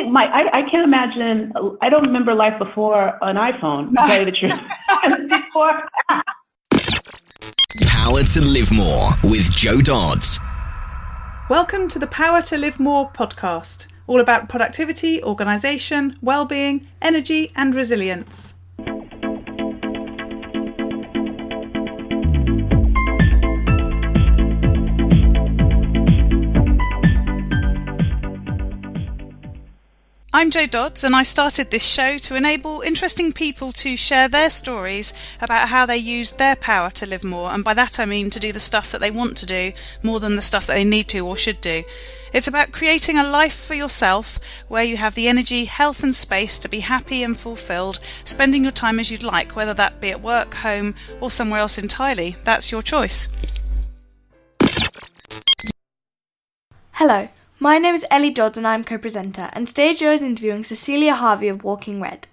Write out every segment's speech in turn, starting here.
think I can't imagine. I don't remember life before an iPhone. To tell you the truth. Before. Power to Live More with Joe Dodds. Welcome to the Power to Live More podcast, all about productivity, organisation, well-being, energy and resilience. I'm Jo Dodds, and I started this show to enable interesting people to share their stories about how they use their power to live more, and by that I mean to do the stuff that they want to do more than the stuff that they need to or should do. It's about creating a life for yourself where you have the energy, health and space to be happy and fulfilled, spending your time as you'd like, whether that be at work, home or somewhere else entirely. That's your choice. Hello. My name is Ellie Dodds and I'm co-presenter, and today Jo is interviewing Cecilia Harvey of Walking Red.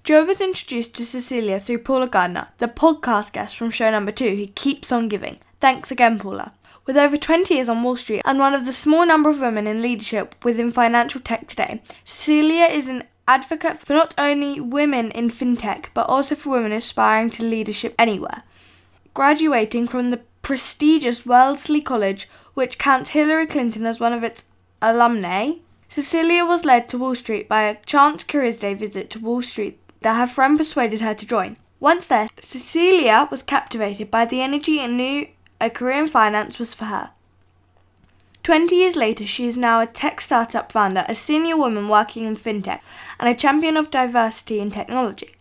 Jo was introduced to Cecilia through Paula Gardner, the podcast guest from show number 2 who keeps on giving. Thanks again, Paula. With over 20 years on Wall Street and one of the small number of women in leadership within financial tech today, Cecilia is an advocate for not only women in fintech, but also for women aspiring to leadership anywhere. Graduating from the prestigious Wellesley College, which counts Hillary Clinton as one of its alumni, Cecilia was led to Wall Street by a chance careers day visit to Wall Street that her friend persuaded her to join. Once there, Cecilia was captivated by the energy and knew a career in finance was for her. 20 years later, she is now a tech startup founder, a senior woman working in fintech, and a champion of diversity in technology.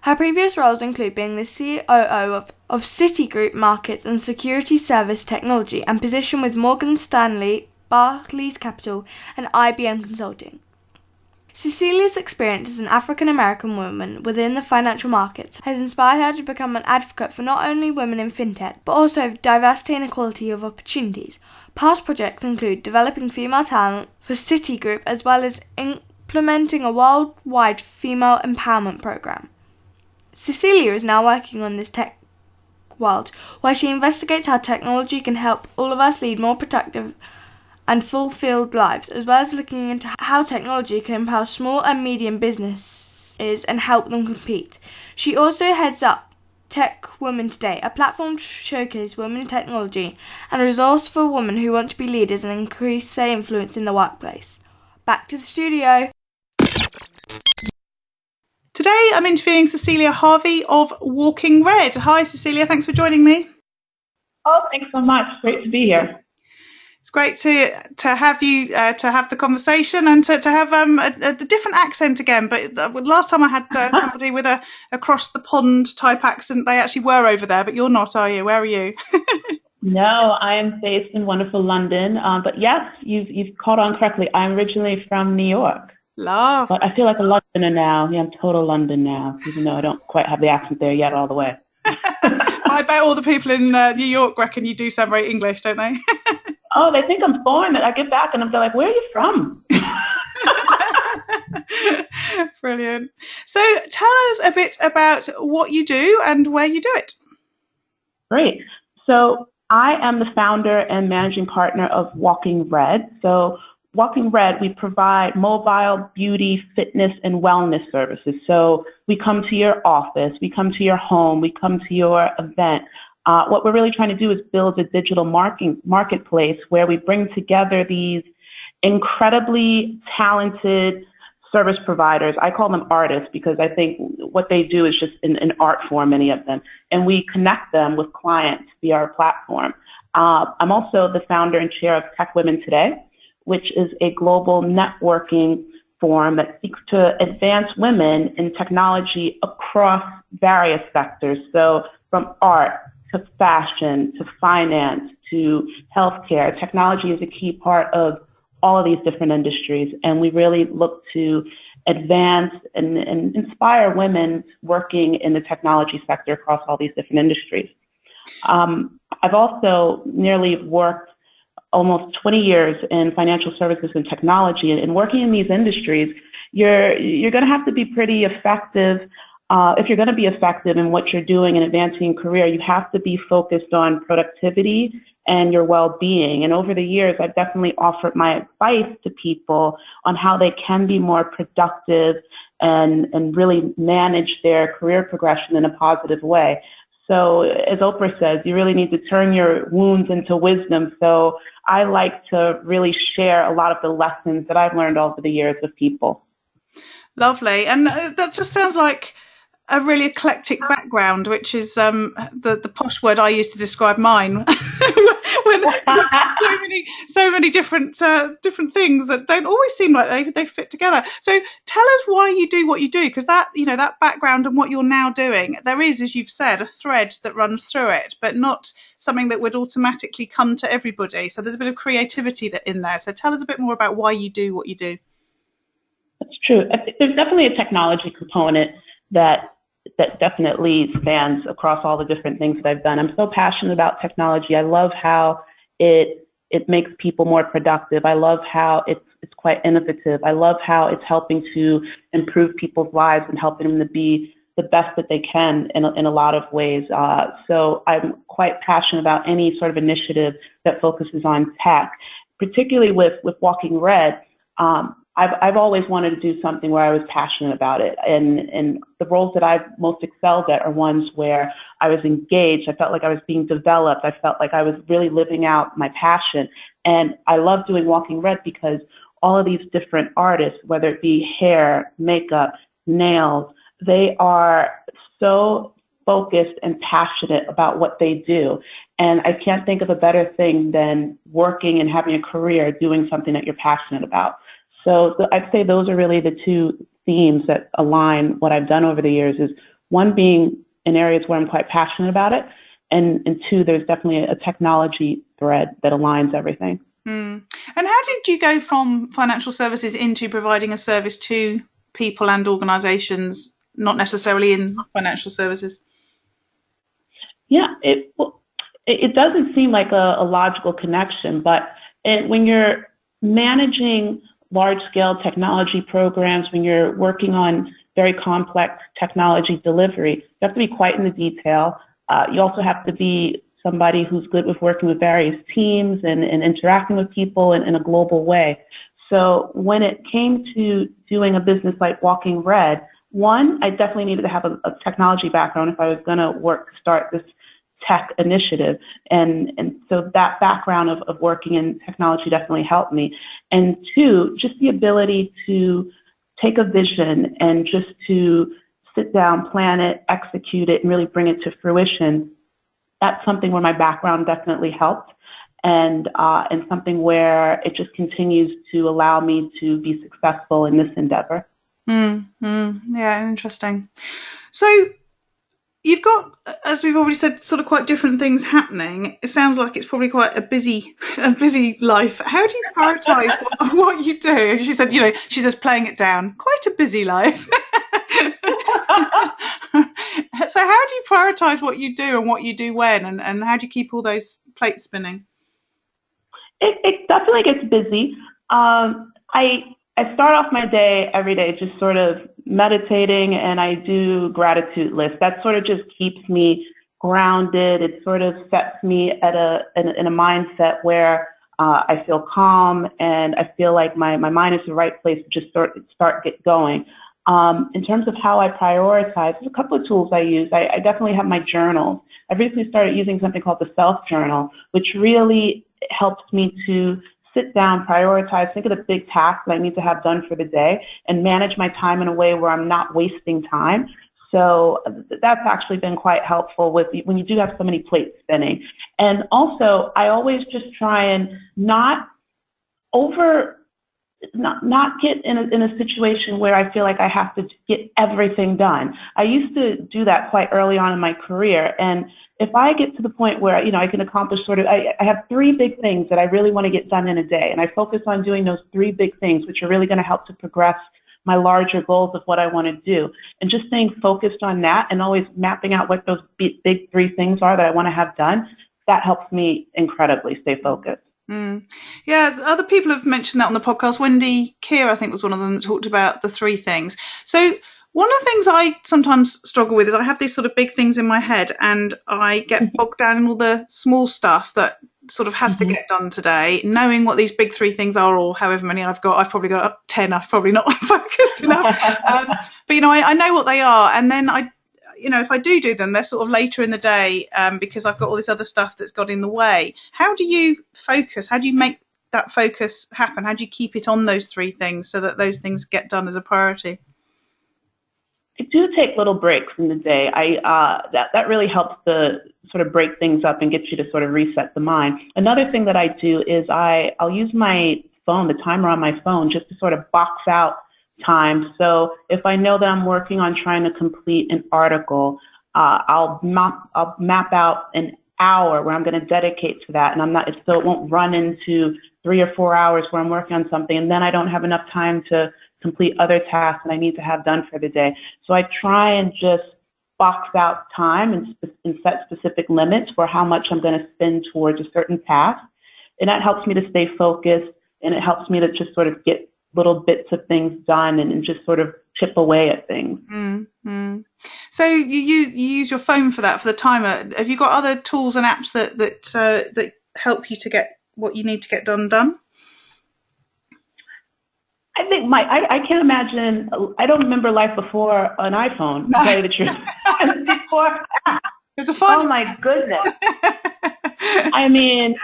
Her previous roles include being the COO of Citigroup Markets and Security Service Technology and position with Morgan Stanley, Barclays Capital and IBM Consulting. Cecilia's experience as an African-American woman within the financial markets has inspired her to become an advocate for not only women in fintech, but also diversity and equality of opportunities. Past projects include developing female talent for Citigroup as well as implementing a worldwide female empowerment program. Cecilia is now working on this tech world, where she investigates how technology can help all of us lead more productive and fulfilled lives, as well as looking into how technology can empower small and medium businesses and help them compete. She also heads up Tech Women Today, a platform to showcase women in technology and a resource for women who want to be leaders and increase their influence in the workplace. Back to the studio. Today I'm interviewing Cecilia Harvey of Walking Red. Hi Cecilia, thanks for joining me. Oh, thanks so much. Great to be here. It's great to have you to have the conversation and to have a different accent again. But last time I had somebody with a across the pond type accent. They actually were over there, but you're not, are you? Where are you? No, I am based in wonderful London. But yes, you've caught on correctly. I'm originally from New York. Love. But I feel like a Londoner now. Yeah, I'm total London now, even though I don't quite have the accent there yet all the way. I bet all the people in New York reckon you do sound very English, don't they? Oh, they think I'm foreign. I get back and I'm like, where are you from? Brilliant. So tell us a bit about what you do and where you do it. Great. So I am the founder and managing partner of Walking Red. So Walking Red, we provide mobile beauty, fitness, and wellness services. So we come to your office, we come to your home, we come to your event. What we're really trying to do is build a digital marketplace where we bring together these incredibly talented service providers. I call them artists because I think what they do is just an art form, many of them. And we connect them with clients via our platform. I'm also the founder and chair of Tech Women Today, which is a global networking forum that seeks to advance women in technology across various sectors. So from art to fashion to finance to healthcare, technology is a key part of all of these different industries. And we really look to advance and inspire women working in the technology sector across all these different industries. I've also nearly worked almost 20 years in financial services and technology, and working in these industries, you're going to have to be pretty effective. If you're going to be effective in what you're doing and advancing your career, you have to be focused on productivity and your well-being. And over the years, I've definitely offered my advice to people on how they can be more productive and really manage their career progression in a positive way. So as Oprah says, you really need to turn your wounds into wisdom. So I like to really share a lot of the lessons that I've learned over the years with people. Lovely. And that just sounds like a really eclectic background, which is the posh word I use to describe mine. when so many different things that don't always seem like they fit together. So tell us why you do what you do, because that background and what you're now doing, there is, as you've said, a thread that runs through it, but not something that would automatically come to everybody. So there's a bit of creativity in there. So tell us a bit more about why you do what you do. That's true. There's definitely a technology component that definitely spans across all the different things that I've done. I'm so passionate about technology. I love how it makes people more productive. I love how it's quite innovative. I love how it's helping to improve people's lives and helping them to be the best that they can in a lot of ways. So I'm quite passionate about any sort of initiative that focuses on tech, particularly with Walking Red. I've always wanted to do something where I was passionate about it. And the roles that I've most excelled at are ones where I was engaged. I felt like I was being developed. I felt like I was really living out my passion. And I love doing Walking Red because all of these different artists, whether it be hair, makeup, nails, they are so focused and passionate about what they do. And I can't think of a better thing than working and having a career doing something that you're passionate about. So I'd say those are really the two themes that align what I've done over the years, is one being in areas where I'm quite passionate about it, and two, there's definitely a technology thread that aligns everything. And how did you go from financial services into providing a service to people and organizations, not necessarily in financial services? Yeah, it doesn't seem like a logical connection, but when you're managing large-scale technology programs, when you're working on very complex technology delivery, you have to be quite in the detail. You also have to be somebody who's good with working with various teams and interacting with people in a global way. So when it came to doing a business like Walking Red, one, I definitely needed to have a technology background if I was going to work to start this tech initiative. And so that background of working in technology definitely helped me. And two, just the ability to take a vision and just to sit down, plan it, execute it, and really bring it to fruition. That's something where my background definitely helped, and something where it just continues to allow me to be successful in this endeavor. Yeah, interesting. So you've got, as we've already said, sort of quite different things happening. It sounds like it's probably quite a busy life. How do you prioritize what you do? She says playing it down. Quite a busy life. So how do you prioritize what you do and what you do when, and how do you keep all those plates spinning? It definitely gets busy. I start off my day every day just sort of meditating, and I do gratitude lists. That sort of just keeps me grounded. It sort of sets me in a mindset where I feel calm, and I feel like my mind is the right place to just get going. In terms of how I prioritize, there's a couple of tools I use. I definitely have my journals. I've recently started using something called the self-journal, which really helps me to sit down, prioritize, think of the big tasks that I need to have done for the day, and manage my time in a way where I'm not wasting time. So that's actually been quite helpful when you do have so many plates spinning. And also, I always just try and not get in a situation where I feel like I have to get everything done. I used to do that quite early on in my career, and if I get to the point where, I can accomplish I have 3 big things that I really want to get done in a day, and I focus on doing those 3 big things, which are really going to help to progress my larger goals of what I want to do. And just staying focused on that and always mapping out what those big 3 things are that I want to have done, that helps me incredibly stay focused. Yeah, other people have mentioned that on the podcast. Wendy Keir, I think, was one of them that talked about the 3 things. So One of the things I sometimes struggle with is I have these sort of big things in my head and I get bogged down in all the small stuff that sort of has to get done today. Knowing what these big 3 things are, or however many I've probably got 10. I've probably not focused enough. But, I know what they are. And then if I do them, they're sort of later in the day because I've got all this other stuff that's got in the way. How do you focus? How do you make that focus happen? How do you keep it on those 3 things so that those things get done as a priority? I do take little breaks in the day. That really helps to sort of break things up and get you to sort of reset the mind. Another thing that I do is I'll use my phone, the timer on my phone, just to sort of box out time. So if I know that I'm working on trying to complete an article, I'll map out an hour where I'm going to dedicate to that, and so it won't run into 3 or 4 hours where I'm working on something, and then I don't have enough time to complete other tasks that I need to have done for the day. So I try and just box out time and set specific limits for how much I'm going to spend towards a certain task. And that helps me to stay focused, and it helps me to just sort of get little bits of things done and just sort of chip away at things. Mm-hmm. So you use your phone for that, for the timer. Have you got other tools and apps that help you to get what you need to get done? I think I can't imagine. I don't remember life before an iPhone. To tell you the truth, before. There's a fun. Oh my goodness. I mean,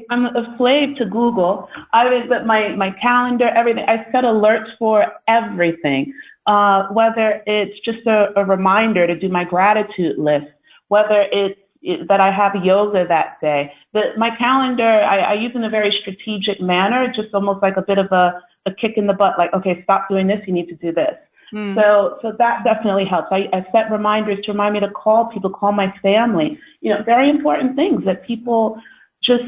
I'm a slave to Google. But my calendar, everything. I set alerts for everything. Whether it's just a reminder to do my gratitude list, whether it's that I have yoga that day. My calendar, I use in a very strategic manner, just almost like a bit of a kick in the butt, like, okay, stop doing this, you need to do this. So that definitely helps. I set reminders to remind me to call people, call my family, very important things that people just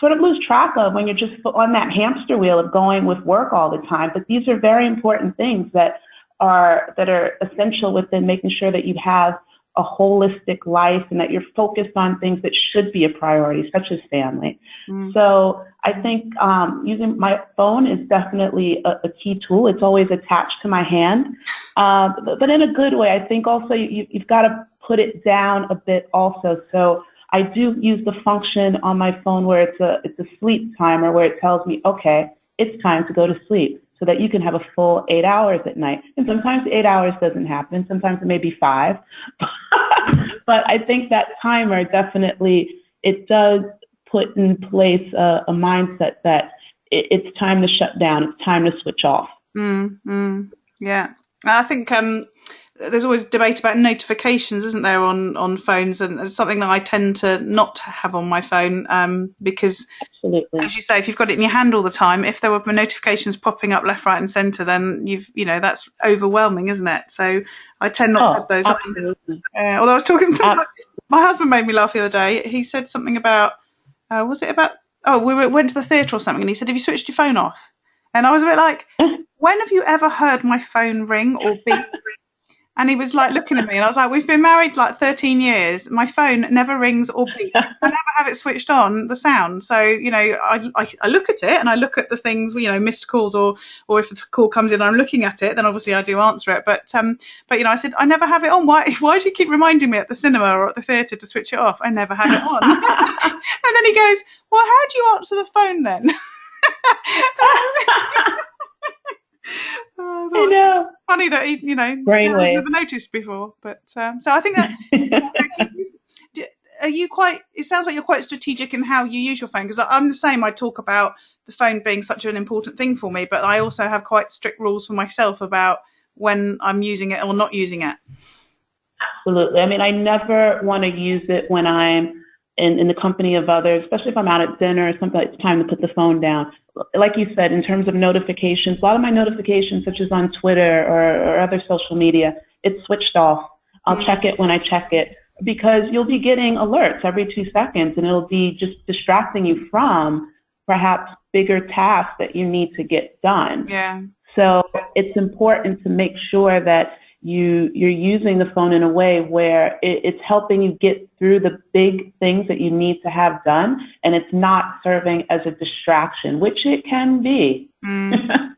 sort of lose track of when you're just on that hamster wheel of going with work all the time. But these are very important things that are essential within making sure that you have a holistic life and that you're focused on things that should be a priority, such as family. So I think using my phone is definitely a key tool. It's always attached to my hand, but in a good way. I think also you've got to put it down a bit also. So I do use the function on my phone where it's a sleep timer, where it tells me, okay, it's time to go to sleep, so that you can have a full 8 hours at night. And sometimes 8 hours doesn't happen. Sometimes it may be 5. But I think that timer definitely, it does put in place a mindset that it's time to shut down. It's time to switch off. Yeah. I think there's always debate about notifications, isn't there, on phones, and it's something that I tend to not have on my phone because, absolutely, as you say, if you've got it in your hand all the time, if there were notifications popping up left, right, and centre, then that's overwhelming, isn't it? So I tend not to have those. Absolutely. Although I was talking to my husband, made me laugh the other day. He said something about we went to the theatre or something, and he said, "Have you switched your phone off?" And I was a bit like, when have you ever heard my phone ring or beep? And he was like looking at me, and I was like, we've been married like 13 years. My phone never rings or beeps. I never have it switched on, the sound. So, I look at it, and I look at the things, missed calls, or if the call comes in, I'm looking at it, then obviously I do answer it. But I said, I never have it on. Why do you keep reminding me at the cinema or at the theatre to switch it off? I never have it on. And then he goes, well, how do you answer the phone then? I know. Funny that he, has never noticed before. But so I think that it sounds like you're quite strategic in how you use your phone, because I'm the same. I talk about the phone being such an important thing for me, but I also have quite strict rules for myself about when I'm using it or not using it. Absolutely. I mean, I never want to use it when I'm in the company of others, especially if I'm out at dinner or something. It's time to put the phone down. Like you said, in terms of notifications, a lot of my notifications, such as on Twitter or other social media, it's switched off. I'll check it when I check it, because you'll be getting alerts every 2 seconds, and it'll be just distracting you from perhaps bigger tasks that you need to get done. Yeah. So it's important to make sure that you're using the phone in a way where it's helping you get through the big things that you need to have done, and it's not serving as a distraction, which it can be.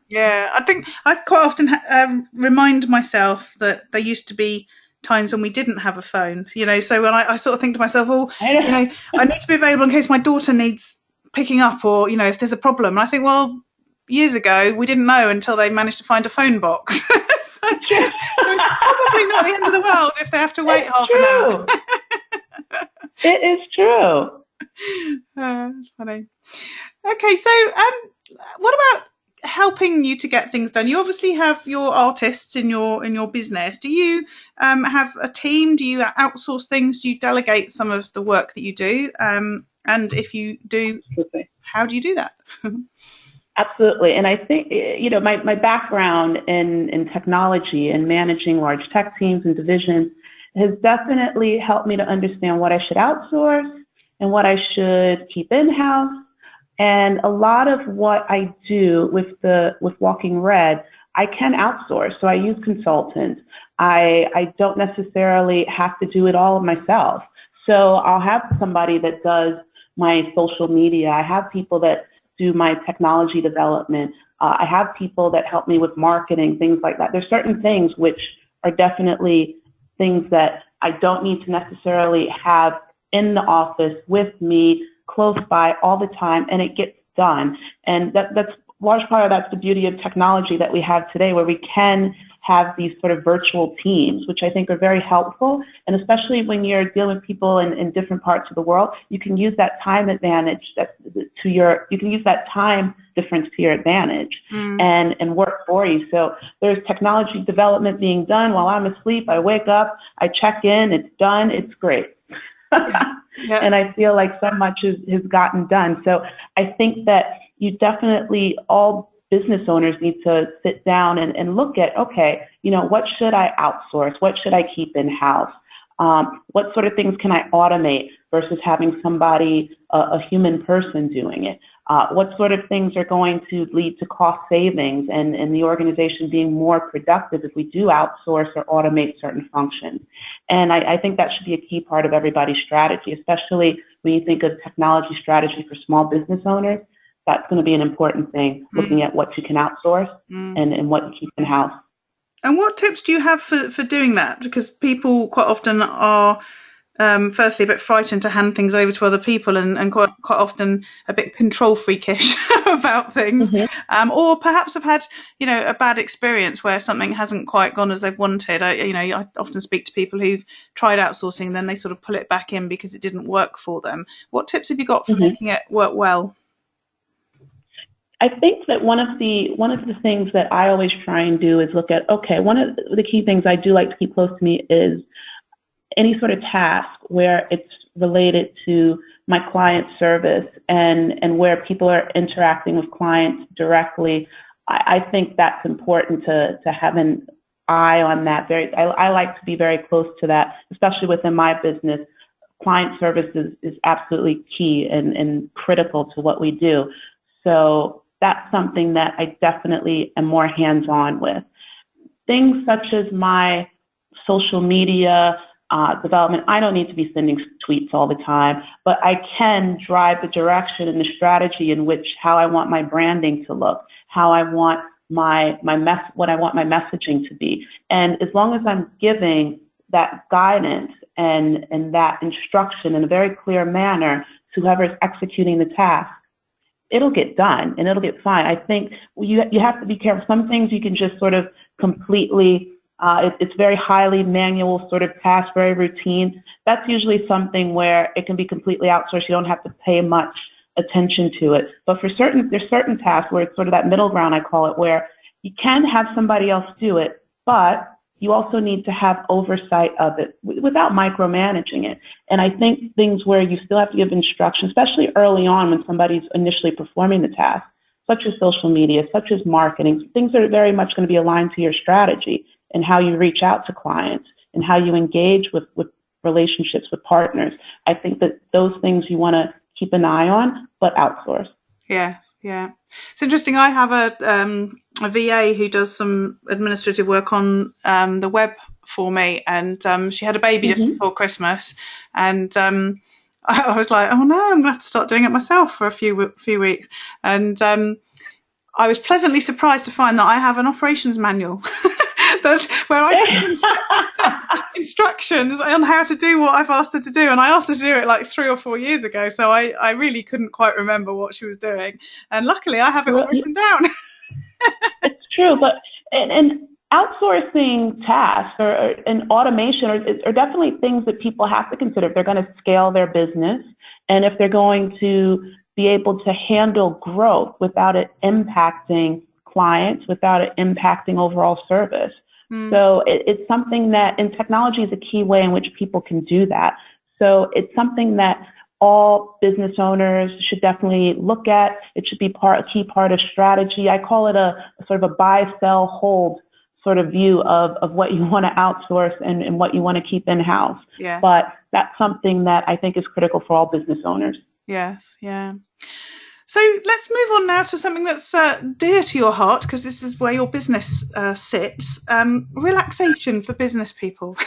Yeah, I think I quite often remind myself that there used to be times when we didn't have a phone, so when I sort of think to myself, oh, I know. I need to be available in case my daughter needs picking up, or, if there's a problem. And I think, well, years ago, we didn't know until they managed to find a phone box. So it's probably not the end of the world if they have to wait half an hour. It is true. That's funny. Okay, so what about helping you to get things done? You obviously have your artists in your business. Do you have a team? Do you outsource things? Do you delegate some of the work that you do? And if you do, how do you do that? Absolutely. And I think, my background in technology and managing large tech teams and divisions has definitely helped me to understand what I should outsource and what I should keep in-house. And a lot of what I do with Walking Red, I can outsource. So I use consultants. I don't necessarily have to do it all myself. So I'll have somebody that does my social media. I have people that do my technology development. I have people that help me with marketing, things like that. There's certain things which are definitely things that I don't need to necessarily have in the office with me, close by all the time, and it gets done. And that's large part of that's the beauty of technology that we have today, where we can have these sort of virtual teams, which I think are very helpful. And especially when you're dealing with people in different parts of the world, you can use that time advantage you can use that time difference to your advantage and work for you. So there's technology development being done while I'm asleep. I wake up, I check in, it's done, it's great. Yeah. And I feel like so much has gotten done. So I think that you definitely, all business owners need to sit down and look at, okay, what should I outsource? What should I keep in-house? What sort of things can I automate versus having somebody, a human person doing it? What sort of things are going to lead to cost savings and the organization being more productive if we do outsource or automate certain functions? And I think that should be a key part of everybody's strategy, especially when you think of technology strategy for small business owners. That's going to be an important thing, looking at what you can outsource and what you keep in-house. And what tips do you have for doing that? Because people quite often are, firstly, a bit frightened to hand things over to other people and quite often a bit control freakish about things. Or perhaps have had, a bad experience where something hasn't quite gone as they've wanted. I often speak to people who've tried outsourcing, then they sort of pull it back in because it didn't work for them. What tips have you got for making it work well? I think that one of the things that I always try and do is look at, okay, one of the key things I do like to keep close to me is any sort of task where it's related to my client service and where people are interacting with clients directly. I think that's important to have an eye on that. I like to be very close to that, especially within my business. Client service is absolutely key and critical to what we do. So that's something that I definitely am more hands-on with. Things such as my social media development, I don't need to be sending tweets all the time, but I can drive the direction and the strategy in which how I want my branding to look, how I want what I want my messaging to be. And as long as I'm giving that guidance and that instruction in a very clear manner to whoever's executing the task, it'll get done and it'll get fine. I think you have to be careful. Some things you can just sort of completely, it's very highly manual sort of task, very routine. That's usually something where it can be completely outsourced. You don't have to pay much attention to it. But there's certain tasks where it's sort of that middle ground, I call it, where you can have somebody else do it, but you also need to have oversight of it without micromanaging it. And I think things where you still have to give instruction, especially early on when somebody's initially performing the task, such as social media, such as marketing, things that are very much going to be aligned to your strategy and how you reach out to clients and how you engage with relationships with partners. I think that those things you want to keep an eye on, but outsource. Yeah. It's interesting. I have a VA who does some administrative work on the web for me, and she had a baby just before Christmas, and I was like, oh no, I'm gonna have to start doing it myself for a few weeks. And I was pleasantly surprised to find that I have an operations manual that's where I get instructions on how to do what I've asked her to do. And I asked her to do it like 3 or 4 years ago. So I really couldn't quite remember what she was doing. And luckily I have it all written down. It's true. But and outsourcing tasks and automation are definitely things that people have to consider if they're going to scale their business and if they're going to be able to handle growth without it impacting clients, without it impacting overall service. So it's something that, and technology is a key way in which people can do that. So it's something that all business owners should definitely look at. It should be a key part of strategy. I call it a sort of a buy, sell, hold sort of view of what you want to outsource and what you want to keep in-house. Yeah. But that's something that I think is critical for all business owners. Yes, yeah. So let's move on now to something that's dear to your heart, because this is where your business sits. Relaxation for business people.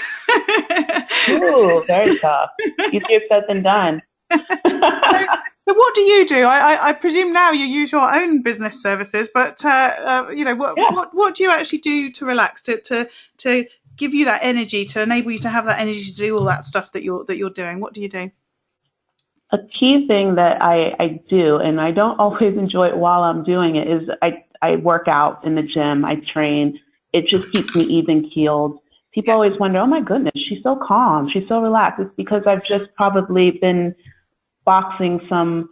Ooh, very tough. Easier said than done. So what do you do? I presume now you use your own business services, but what do you actually do to relax, to give you that energy, to enable you to have that energy to do all that stuff that you're doing? What do you do? A key thing that I do, and I don't always enjoy it while I'm doing it, is I work out in the gym. I train. It just keeps me even keeled. People always wonder, oh my goodness, she's so calm, she's so relaxed. It's because I've just probably been boxing some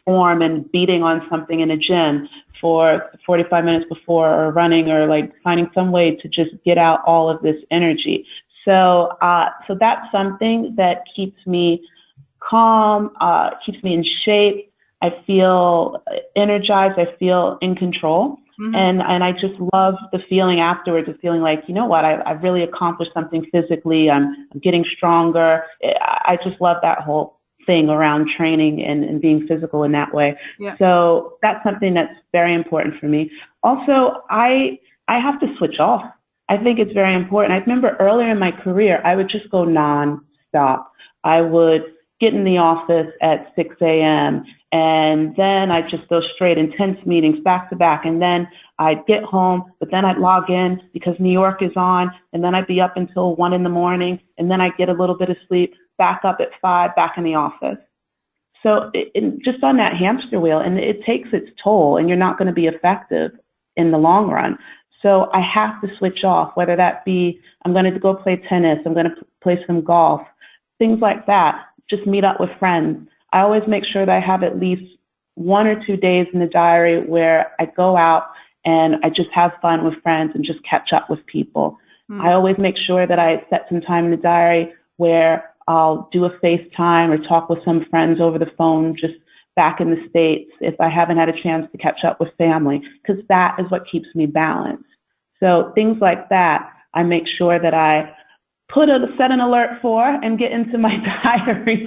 form and beating on something in a gym for 45 minutes before, or running, or like finding some way to just get out all of this energy. So that's something that keeps me calm, keeps me in shape. I feel energized. I feel in control. Mm-hmm. And I just love the feeling afterwards of feeling like, you know what, I've really accomplished something physically. I'm getting stronger. I just love that whole thing around training and being physical in that way. Yeah. So that's something that's very important for me. Also, I have to switch off. I think it's very important. I remember earlier in my career, I would just go non-stop. I would get in the office at 6 a.m. and then I'd just go straight, intense meetings back to back. And then I'd get home, but then I'd log in because New York is on, and then I'd be up until 1 a.m. and then I'd get a little bit of sleep, back up at 5, back in the office. So just on that hamster wheel, and it takes its toll, and you're not going to be effective in the long run. So I have to switch off, whether that be I'm going to go play tennis, I'm going to play some golf, things like that. Just meet up with friends. I always make sure that I have at least 1 or 2 days in the diary where I go out and I just have fun with friends and just catch up with people. I always make sure that I set some time in the diary where I'll do a FaceTime or talk with some friends over the phone just back in the States if I haven't had a chance to catch up with family, because that is what keeps me balanced. So things like that, I make sure that I set an alert for and get into my diary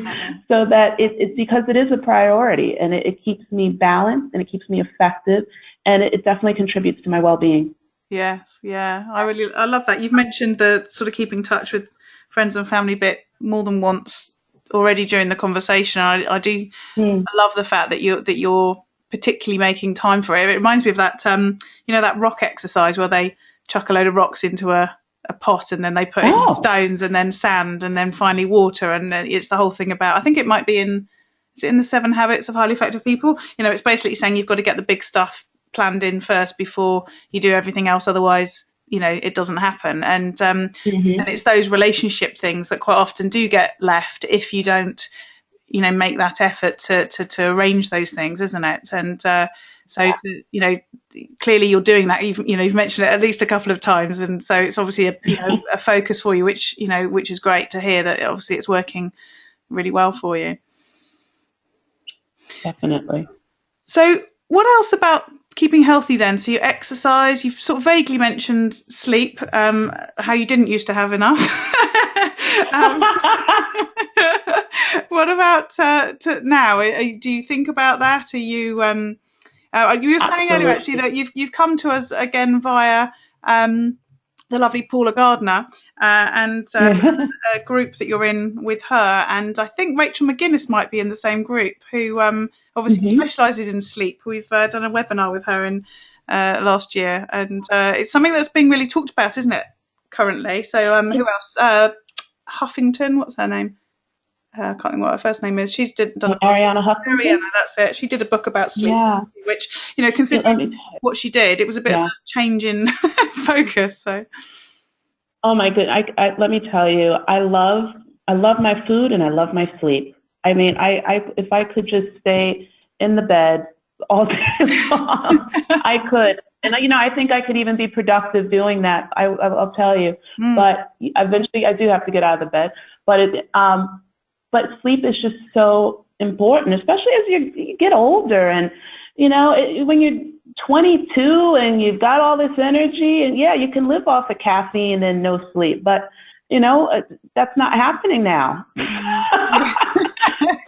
so that it's because it is a priority, and it keeps me balanced and it keeps me effective, and it definitely contributes to my well-being. Yes, yeah, I love that. You've mentioned the sort of keeping touch with friends and family bit more than once already during the conversation. I do love the fact that you're particularly making time for it. It reminds me of that that rock exercise where they chuck a load of rocks into a pot, and then they put in stones and then sand and then finally water, and it's the whole thing about, I think it might be in the 7 Habits of Highly Effective People. It's basically saying you've got to get the big stuff planned in first before you do everything else, otherwise it doesn't happen. And and it's those relationship things that quite often do get left if you don't make that effort to arrange those things, isn't it? And clearly you're doing that. You've mentioned it at least a couple of times, and so it's obviously a focus for you, which is great to hear that obviously it's working really well for you. Definitely. So what else about keeping healthy then? So you exercise, you've sort of vaguely mentioned sleep, how you didn't used to have enough. What about now? Do you think about that? Are you you were saying earlier actually that you've come to us again via the lovely Paula Gardner, and a group that you're in with her. And I think Rachel McGuinness might be in the same group, who obviously specialises in sleep. We've done a webinar with her in last year, and it's something that's being really talked about, isn't it, currently? So who else? Huffington, what's her name? I can't think what her first name is. She's done a book. Ariana Huffington. Ariana, that's it. She did a book about sleep, which, considering what she did, it was a bit of a change in focus. So, oh my goodness, I let me tell you, I love my food and I love my sleep. I mean, I if I could just stay in the bed all day long, I could. And I think I could even be productive doing that. I'll tell you. But eventually, I do have to get out of the bed. But sleep is just so important, especially as you get older. And, when you're 22 and you've got all this energy, and you can live off of caffeine and no sleep. But, that's not happening now.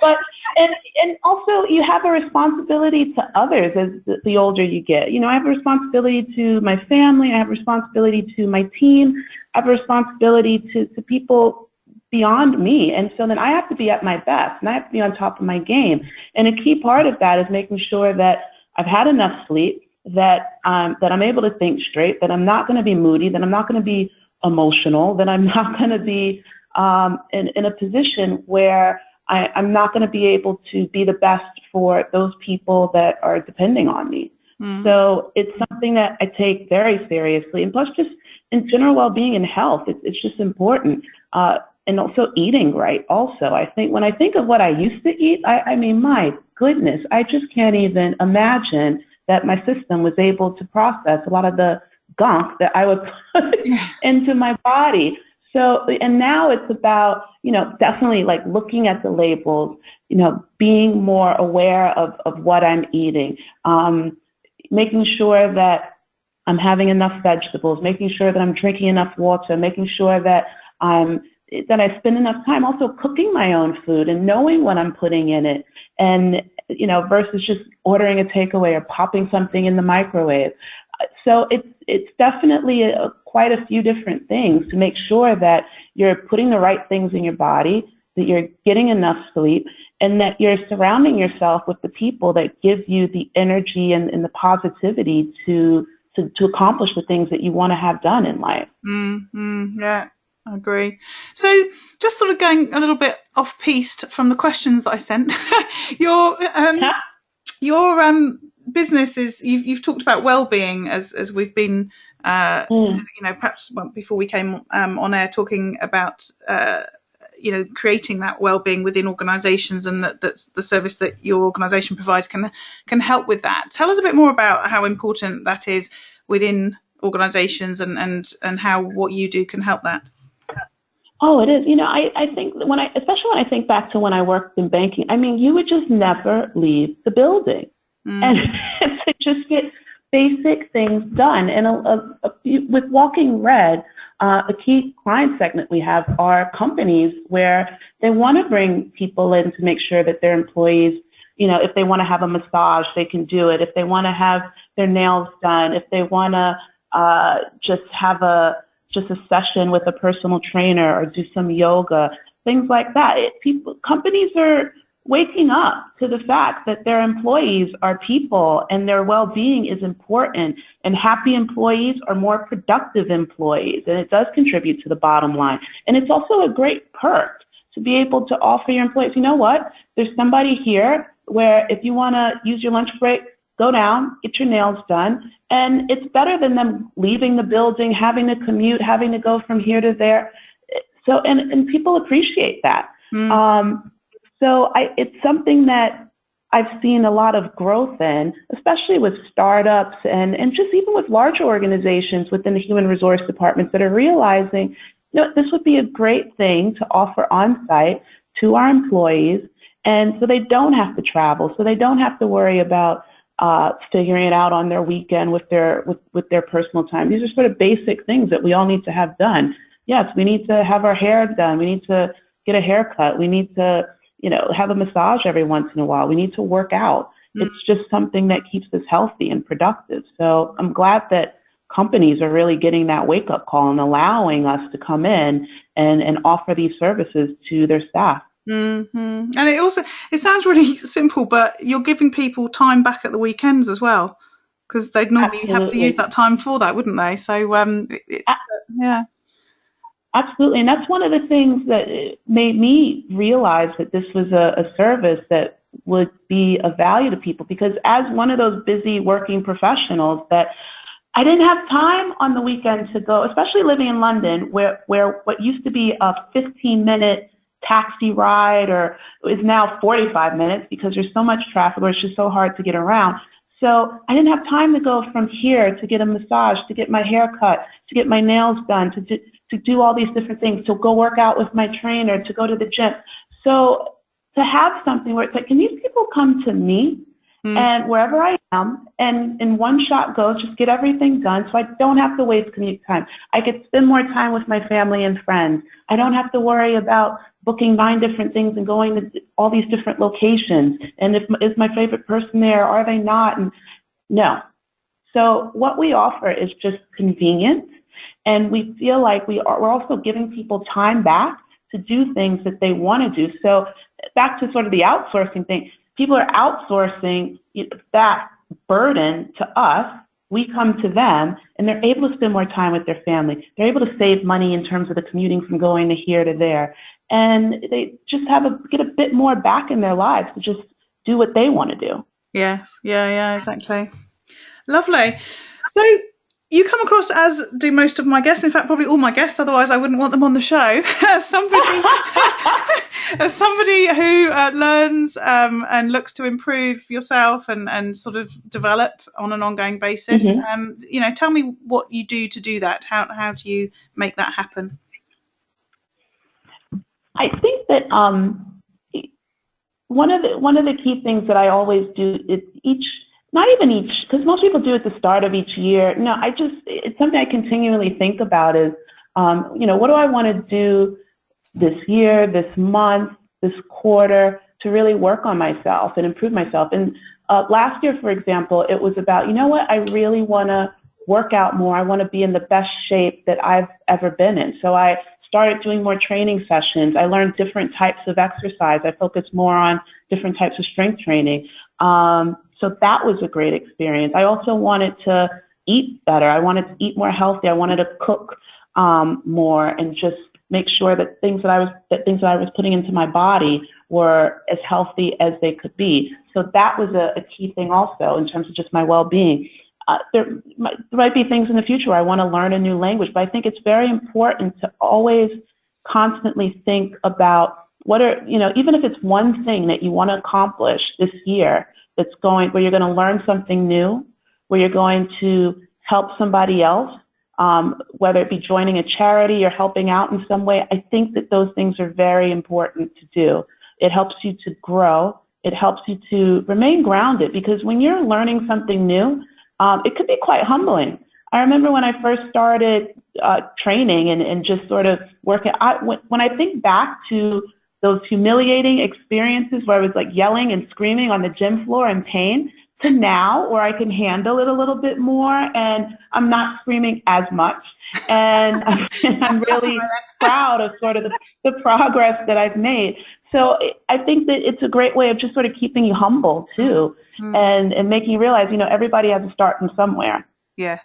But, and also you have a responsibility to others as the older you get. I have a responsibility to my family. I have a responsibility to my team. I have a responsibility to people beyond me. And so then I have to be at my best and I have to be on top of my game. And a key part of that is making sure that I've had enough sleep, that I'm able to think straight, that I'm not going to be moody, that I'm not going to be emotional, that I'm not going to be in a position where I'm not going to be able to be the best for those people that are depending on me. So it's something that I take very seriously. And plus just in general well-being and health, it's just important. And also eating right also. I think when I think of what I used to eat, I mean, my goodness, I just can't even imagine that my system was able to process a lot of the gunk that I would put into my body. So, and now it's about, definitely like looking at the labels, being more aware of what I'm eating, making sure that I'm having enough vegetables, making sure that I'm drinking enough water, making sure that I spend enough time also cooking my own food and knowing what I'm putting in it, and, versus just ordering a takeaway or popping something in the microwave. So it's definitely quite a few different things to make sure that you're putting the right things in your body, that you're getting enough sleep, and that you're surrounding yourself with the people that give you the energy and the positivity to accomplish the things that you want to have done in life. Yeah, I agree. So just sort of going a little bit off piste from the questions that I sent, your business is, you've talked about well-being as we've been, perhaps before we came on air, talking about, creating that well-being within organisations, and that's the service that your organisation provides can help with that. Tell us a bit more about how important that is within organisations and how what you do can help that. Oh, it is. I think especially when I think back to when I worked in banking, I mean, you would just never leave the building. And to just get basic things done. And with Walking Red, a key client segment we have are companies where they want to bring people in to make sure that their employees, if they want to have a massage, they can do it. If they want to have their nails done, if they want to just have a session with a personal trainer or do some yoga, things like that. Companies are waking up to the fact that their employees are people and their well-being is important, and happy employees are more productive employees, and it does contribute to the bottom line. And it's also a great perk to be able to offer your employees, there's somebody here where if you want to use your lunch break, go down, get your nails done, and it's better than them leaving the building, having to commute, having to go from here to there. So, and people appreciate that. So it's something that I've seen a lot of growth in, especially with startups and just even with larger organizations within the human resource departments that are realizing, this would be a great thing to offer on site to our employees. And so they don't have to travel, so they don't have to worry about figuring it out on their weekend with their personal time. These are sort of basic things that we all need to have done. Yes, we need to have our hair done. We need to get a haircut. We need to have a massage every once in a while. We need to work out. It's just something that keeps us healthy and productive. So I'm glad that companies are really getting that wake-up call and allowing us to come in and offer these services to their staff. Mm-hmm. And it sounds really simple, but you're giving people time back at the weekends as well, because they'd normally have to use that time for that, wouldn't they? So, yeah. Absolutely. And that's one of the things that made me realize that this was a service that would be of value to people, because as one of those busy working professionals, that I didn't have time on the weekend to go, especially living in London, where what used to be a 15-minute taxi ride or is now 45 minutes because there's so much traffic, or it's just so hard to get around. So I didn't have time to go from here to get a massage, to get my hair cut, to get my nails done, to do all these different things, to go work out with my trainer, to go to the gym. So to have something where it's like, can these people come to me and wherever I am, and in one shot goes, just get everything done so I don't have to waste commute time. I could spend more time with my family and friends. I don't have to worry about booking 9 different things and going to all these different locations. And is my favorite person there? Are they not? And no. So what we offer is just convenience. And we feel like we're also giving people time back to do things that they want to do. So back to sort of the outsourcing thing, people are outsourcing that burden to us. We come to them, and they're able to spend more time with their family. They're able to save money in terms of the commuting from going to here to there. And they just get a bit more back in their lives to just do what they want to do. Yes, yeah, exactly. Lovely. So you come across, as do most of my guests, in fact, probably all my guests, otherwise I wouldn't want them on the show, as somebody who learns and looks to improve yourself and sort of develop on an ongoing basis. Mm-hmm. Tell me what you do to do that. How do you make that happen? I think that one of the key things that I always do is not even each, because most people do at the start of each year. No, it's something I continually think about is, what do I want to do this year, this month, this quarter to really work on myself and improve myself. And last year, for example, it was about, I really want to work out more. I want to be in the best shape that I've ever been in. So I started doing more training sessions. I learned different types of exercise. I focused more on different types of strength training. So that was a great experience. I also wanted to eat better. I wanted to eat more healthy. I wanted to cook more and just make sure that things that I was putting into my body were as healthy as they could be. So that was a key thing also in terms of just my well-being. There might be things in the future where I want to learn a new language, but I think it's very important to always constantly think about even if it's one thing that you want to accomplish this year where you're going to learn something new, where you're going to help somebody else, whether it be joining a charity or helping out in some way. I think that those things are very important to do. It helps you to grow. It helps you to remain grounded, because when you're learning something new, it could be quite humbling. I remember when I first started training and just sort of working, when I think back to those humiliating experiences where I was like yelling and screaming on the gym floor in pain, to now where I can handle it a little bit more and I'm not screaming as much. And I'm really proud of sort of the progress that I've made. So I think that it's a great way of just sort of keeping you humble too, and making you realize, everybody has to start from somewhere. Yeah.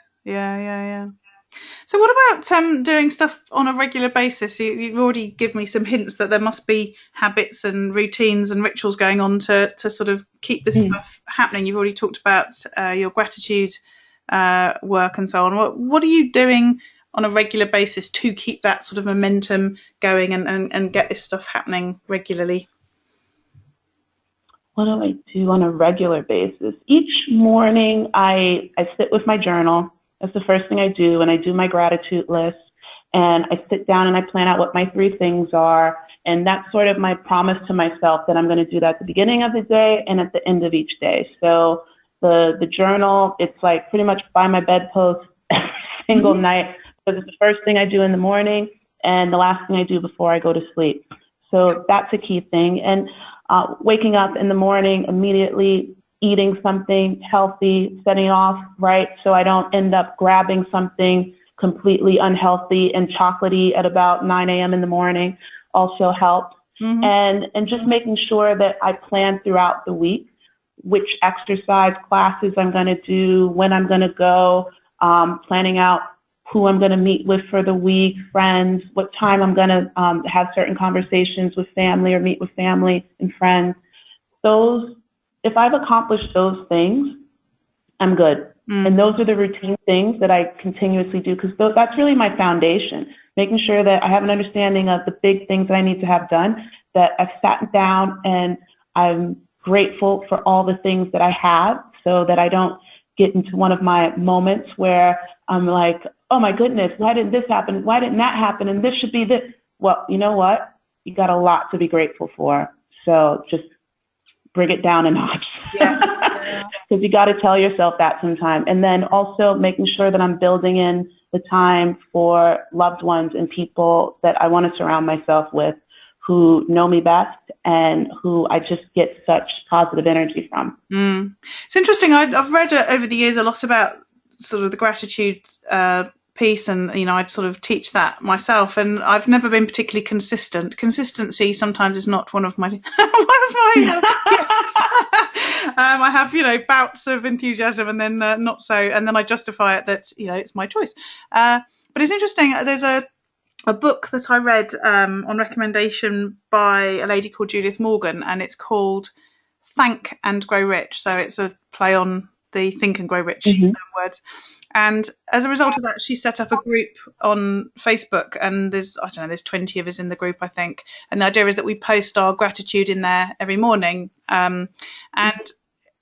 So what about doing stuff on a regular basis? You've already given me some hints that there must be habits and routines and rituals going on to sort of keep this stuff happening. You've already talked about your gratitude work and so on. What are you doing on a regular basis to keep that sort of momentum going and get this stuff happening regularly? What do I do on a regular basis? Each morning I sit with my journal. That's the first thing I do, and I do my gratitude list, and I sit down and I plan out what my 3 things are, and that's sort of my promise to myself that I'm going to do that at the beginning of the day and at the end of each day. So the journal, it's like pretty much by my bedpost every single night, because it's the first thing I do in the morning and the last thing I do before I go to sleep. So that's a key thing. And waking up in the morning immediately, eating something healthy, setting off, right? So I don't end up grabbing something completely unhealthy and chocolatey at about 9 a.m. in the morning also helps. Mm-hmm. And just making sure that I plan throughout the week which exercise classes I'm going to do, when I'm going to go, planning out who I'm going to meet with for the week, friends, what time I'm going to have certain conversations with family or meet with family and friends. If I've accomplished those things, I'm good. And those are the routine things that I continuously do, because that's really my foundation, making sure that I have an understanding of the big things that I need to have done, that I've sat down and I'm grateful for all the things that I have, so that I don't get into one of my moments where I'm like, oh my goodness, why didn't this happen? Why didn't that happen? And this should be this. Well, you know what? You got a lot to be grateful for. So just bring it down a notch. Yeah. Because you got to tell yourself that sometime. And then also making sure that I'm building in the time for loved ones and people that I want to surround myself with, who know me best and who I just get such positive energy from. It's interesting. I've read over the years a lot about sort of the gratitude piece, and I'd sort of teach that myself, and I've never been particularly consistent. Consistency sometimes is not one of my gifts. I have bouts of enthusiasm and then not so, and then I justify it that it's my choice. But it's interesting. There's a book that I read on recommendation by a lady called Judith Morgan, and it's called Thank and Grow Rich. So it's a play on the Think and Grow Rich words. And as a result of that, she set up a group on Facebook, and there's 20 of us in the group, I think. And the idea is that we post our gratitude in there every morning. And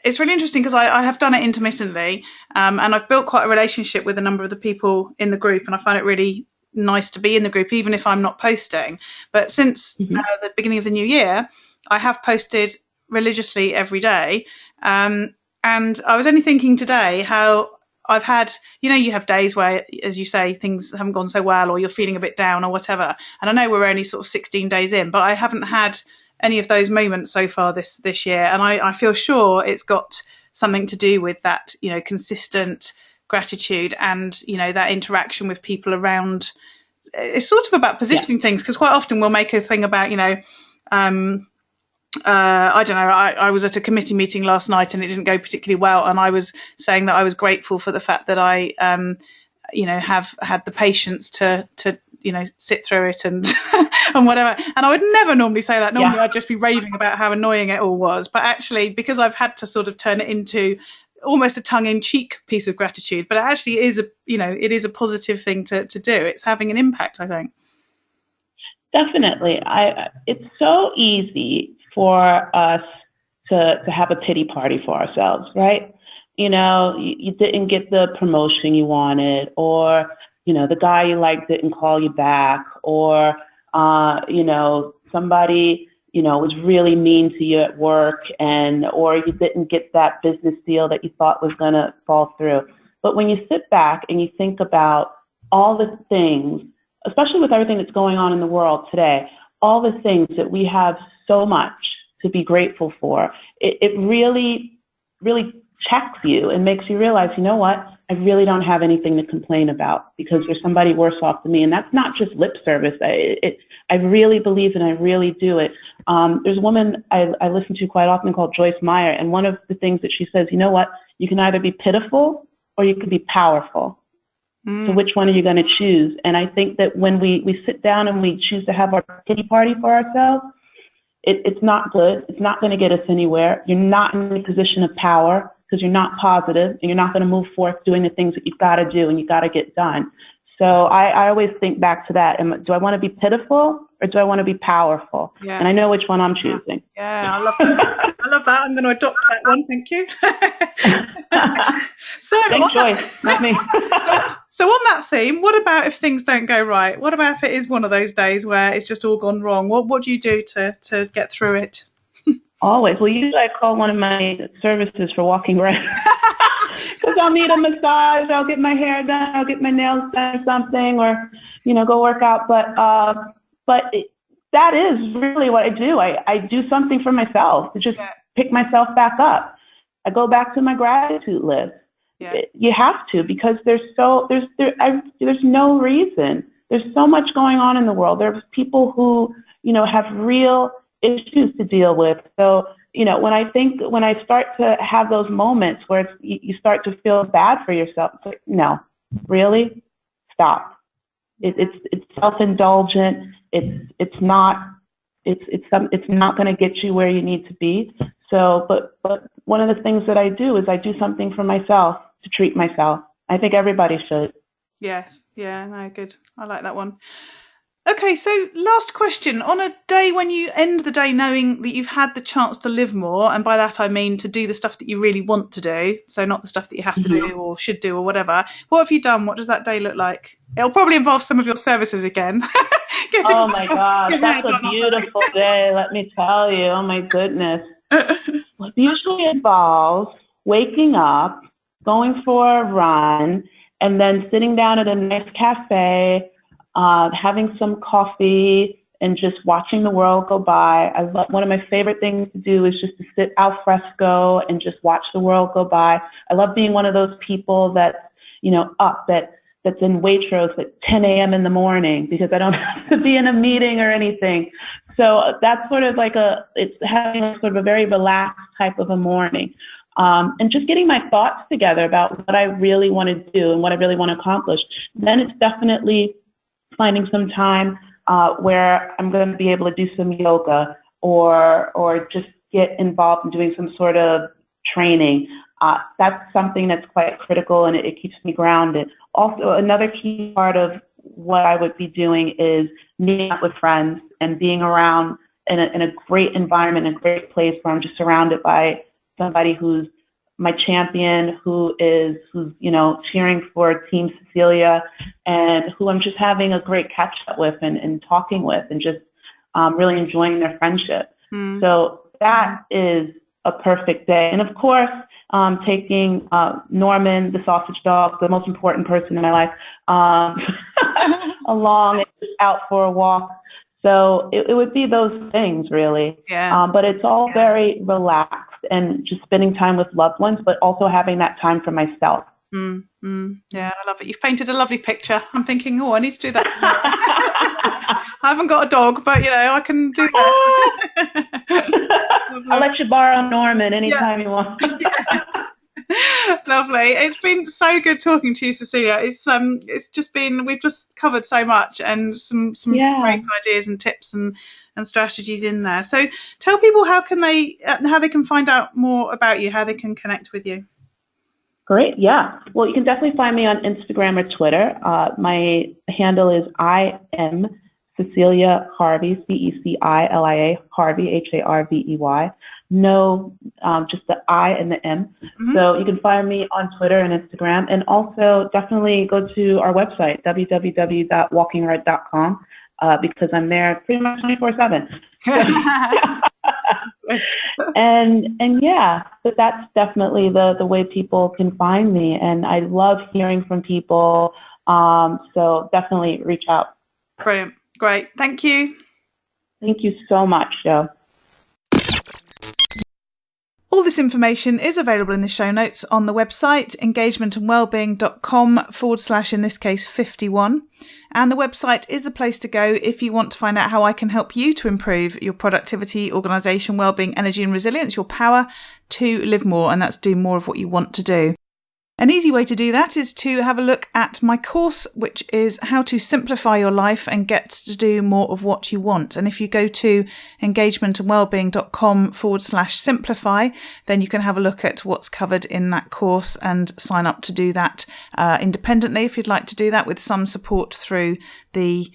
it's really interesting because I have done it intermittently, and I've built quite a relationship with a number of the people in the group, and I find it really nice to be in the group, even if I'm not posting. But since the beginning of the new year, I have posted religiously every day. And I was only thinking today how I've had, you have days where, as you say, things haven't gone so well, or you're feeling a bit down or whatever. And I know we're only sort of 16 days in, but I haven't had any of those moments so far this year. And I feel sure it's got something to do with that, consistent gratitude and, that interaction with people around. It's sort of about positioning things, because quite often we'll make a thing about, I don't know, I was at a committee meeting last night and it didn't go particularly well, and I was saying that I was grateful for the fact that I have had the patience to sit through it and and whatever. And I would never normally say that. Normally I'd just be raving about how annoying it all was, but actually, because I've had to sort of turn it into almost a tongue-in-cheek piece of gratitude, but it actually is it is a positive thing to do. It's having an impact, I think. Definitely. It's so easy for us to have a pity party for ourselves, right? You didn't get the promotion you wanted, or, the guy you like didn't call you back, or, somebody, was really mean to you at work, or you didn't get that business deal that you thought was going to fall through. But when you sit back and you think about all the things, especially with everything that's going on in the world today, all the things that we have so much to be grateful for, it really, really checks you and makes you realize, you know what, I really don't have anything to complain about, because there's somebody worse off than me. And that's not just lip service. I really believe and I really do it. There's a woman I listen to quite often called Joyce Meyer, and one of the things that she says, you know what, you can either be pitiful or you can be powerful. So which one are you going to choose? And I think that when we sit down and we choose to have our pity party for ourselves, it's not good. It's not going to get us anywhere. You're not in a position of power because you're not positive, and you're not going to move forth doing the things that you've got to do and you've got to get done. So I always think back to that. Do I want to be pitiful or do I want to be powerful? Yeah. And I know which one I'm choosing. Yeah, I love that. I love that. I'm going to adopt that one. Thank you. Thanks, Joyce, not me. So on that theme, what about if things don't go right? What about if it is one of those days where it's just all gone wrong? What do you do to get through it? Always. Well, usually I call one of my services for Walking Red. Because I'll need a massage, I'll get my hair done, I'll get my nails done or something, or, go work out. But that is really what I do. I do something for myself to just pick myself back up. I go back to my gratitude list. Yeah. You have to, because there's no reason. There's so much going on in the world. There's people who, have real issues to deal with. So, when I start to have those moments where you start to feel bad for yourself, it's like, no, really, stop. It's self-indulgent. It's not going to get you where you need to be. So, but one of the things that I do is I do something for myself to treat myself. I think everybody should. Yes. Yeah. No, good. I like that one. Okay, so last question. On a day when you end the day knowing that you've had the chance to live more, and by that I mean to do the stuff that you really want to do, so not the stuff that you have to do or should do or whatever, what have you done? What does that day look like? It'll probably involve some of your services again. Oh my God, that's a beautiful day, let me tell you. Oh my goodness. It usually involves waking up, going for a run, and then sitting down at a nice cafe, having some coffee, and just watching the world go by. One of my favorite things to do is just to sit al fresco and just watch the world go by. I love being one of those people that's, that's in Waitrose at 10 a.m. in the morning, because I don't have to be in a meeting or anything. So that's sort of like it's having sort of a very relaxed type of a morning. And just getting my thoughts together about what I really want to do and what I really want to accomplish. Then it's definitely finding some time where I'm going to be able to do some yoga or just get involved in doing some sort of training. That's something that's quite critical, and it keeps me grounded. Also, another key part of what I would be doing is meeting up with friends and being around in a great environment, a great place where I'm just surrounded by somebody who's my champion, who's cheering for Team Cecilia, and who I'm just having a great catch up with and talking with, and just really enjoying their friendship. So that is a perfect day. And of course, taking Norman, the sausage dog, the most important person in my life, along and just out for a walk. So it would be those things, really. Yeah. But it's all very relaxed and just spending time with loved ones, but also having that time for myself. Yeah, I love it. You've painted a lovely picture. I'm thinking, I need to do that tomorrow. I haven't got a dog, but, I can do that. I'll let you borrow Norman anytime you want. Lovely. It's been so good talking to you, Cecilia. It's just been, we've just covered so much, and some great ideas and tips and strategies in there. So tell people how they can find out more about you, how they can connect with you. Great. Yeah. Well, you can definitely find me on Instagram or Twitter. My handle is I am Cecilia Harvey, Cecilia Harvey, Harvey. No, just the I and the M. So you can find me on Twitter and Instagram, and also definitely go to our website, www.walkingred.com, because I'm there pretty much 24/7. And yeah, but that's definitely the way people can find me, and I love hearing from people. So definitely reach out. Brilliant. Great. Thank you. Thank you so much, Jo. All this information is available in the show notes on the website, engagementandwellbeing.com/ in this case 51. And the website is the place to go if you want to find out how I can help you to improve your productivity, organisation, wellbeing, energy and resilience, your power to live more, and that's do more of what you want to do. An easy way to do that is to have a look at my course, which is how to simplify your life and get to do more of what you want. And if you go to engagementandwellbeing.com/simplify, then you can have a look at what's covered in that course and sign up to do that independently if you'd like to do that, with some support through the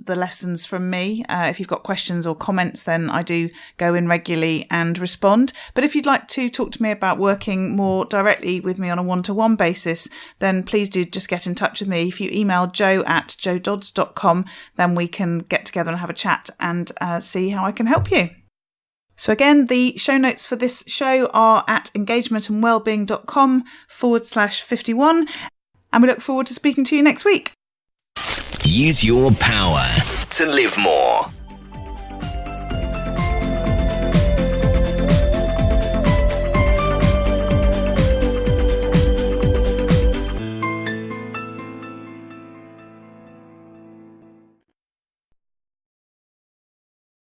lessons from me. If you've got questions or comments, then I do go in regularly and respond. But if you'd like to talk to me about working more directly with me on a one-to-one basis, then please do just get in touch with me. If you email jo@jododds.com, then we can get together and have a chat and see how I can help you. So again, the show notes for this show are at engagementandwellbeing.com/51. And we look forward to speaking to you next week. Use your power to live more.